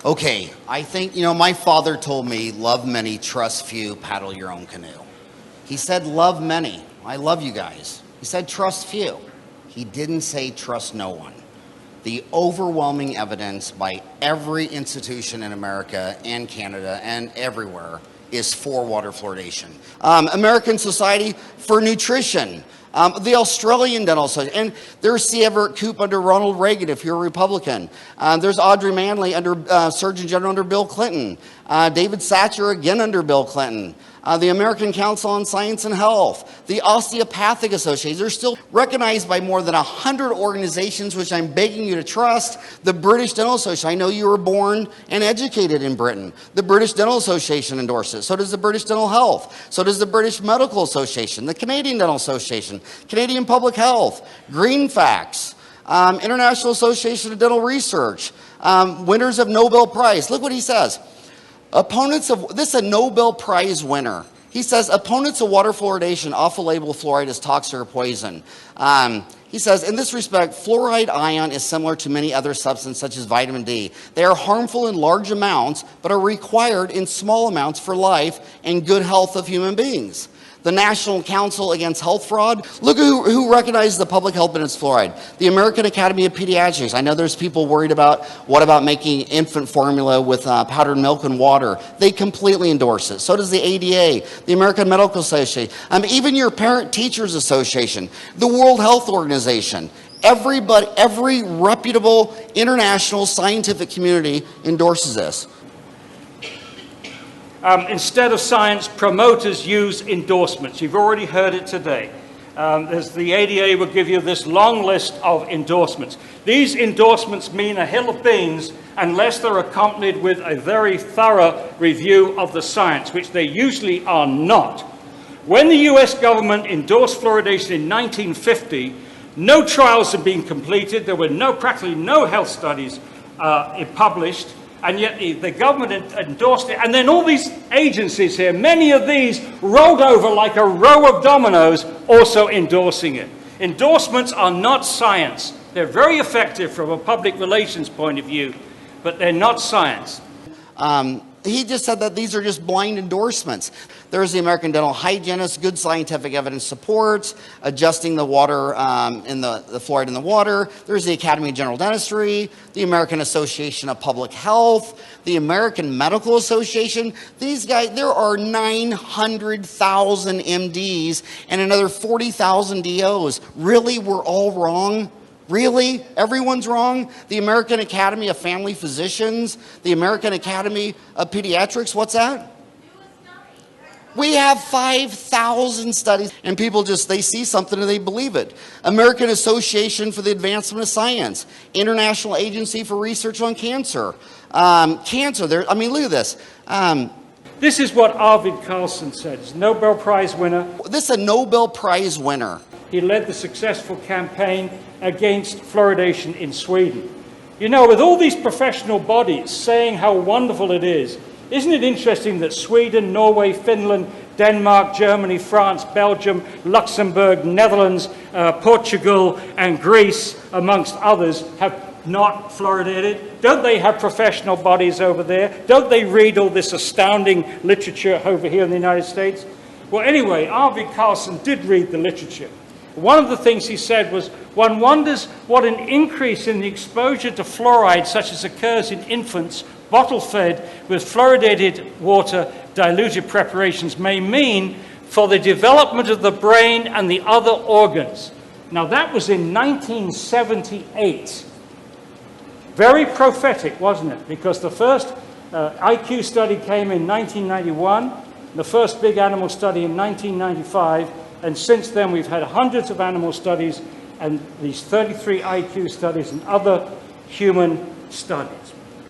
Okay, I think, my father told me, love many, trust few, paddle your own canoe. He said, love many. I love you guys. He said, trust few. He didn't say trust no one. The overwhelming evidence by every institution in America and Canada and everywhere is for water fluoridation. American Society for Nutrition, the Australian Dental Association, and there's C. Everett Koop under Ronald Reagan if you're a Republican. There's Audrey Manley under Surgeon General under Bill Clinton. David Satcher again under Bill Clinton. The American Council on Science and Health, the Osteopathic Association. They're still recognized by more than 100 organizations, which I'm begging you to trust. The British Dental Association. I know you were born and educated in Britain. The British Dental Association endorses. So does the British Dental Health. So does the British Medical Association, the Canadian Dental Association, Canadian Public Health, Green Facts, International Association of Dental Research, winners of Nobel Prize. Look what he says. This is a Nobel Prize winner. He says, opponents of water fluoridation off-label fluoride is toxic or poison. He says, in this respect, fluoride ion is similar to many other substances such as vitamin D. They are harmful in large amounts, but are required in small amounts for life and good health of human beings. The National Council Against Health Fraud. Look who recognizes the public health benefits of fluoride. The American Academy of Pediatrics. I know there's people worried about what about making infant formula with powdered milk and water. They completely endorse it. So does the ADA, the American Medical Association, even your Parent Teachers Association, the World Health Organization. Every reputable international scientific community endorses this. Instead of science, promoters use endorsements. You've already heard it today. The ADA will give you this long list of endorsements. These endorsements mean a hill of beans unless they're accompanied with a very thorough review of the science, which they usually are not. When the US government endorsed fluoridation in 1950, no trials had been completed. There were practically no health studies published. And yet the government endorsed it. And then all these agencies here, many of these rolled over like a row of dominoes, also endorsing it. Endorsements are not science. They're very effective from a public relations point of view, but they're not science. He just said that these are just blind endorsements. There's the American Dental Hygienist, good scientific evidence supports, adjusting the water in the fluoride in the water. There's the Academy of General Dentistry, the American Association of Public Health, the American Medical Association. These guys, there are 900,000 MDs and another 40,000 DOs. Really, we're all wrong? Really? Everyone's wrong? The American Academy of Family Physicians, the American Academy of Pediatrics, what's that? We have 5,000 studies, and people they see something and they believe it. American Association for the Advancement of Science, International Agency for Research on Cancer. Look at this. This is what Arvid Carlsson said. He's a Nobel Prize winner. This is a Nobel Prize winner. He led the successful campaign against fluoridation in Sweden. You know, with all these professional bodies saying how wonderful it is, isn't it interesting that Sweden, Norway, Finland, Denmark, Germany, France, Belgium, Luxembourg, Netherlands, Portugal, and Greece, amongst others, have not fluoridated? Don't they have professional bodies over there? Don't they read all this astounding literature over here in the United States? Well, anyway, Arvid Carlsson did read the literature. One of the things he said was, one wonders what an increase in the exposure to fluoride, such as occurs in infants bottle-fed with fluoridated water diluted preparations, may mean for the development of the brain and the other organs. Now, that was in 1978. Very prophetic, wasn't it? Because the first IQ study came in 1991, the first big animal study in 1995, and since then we've had hundreds of animal studies and these 33 IQ studies and other human studies.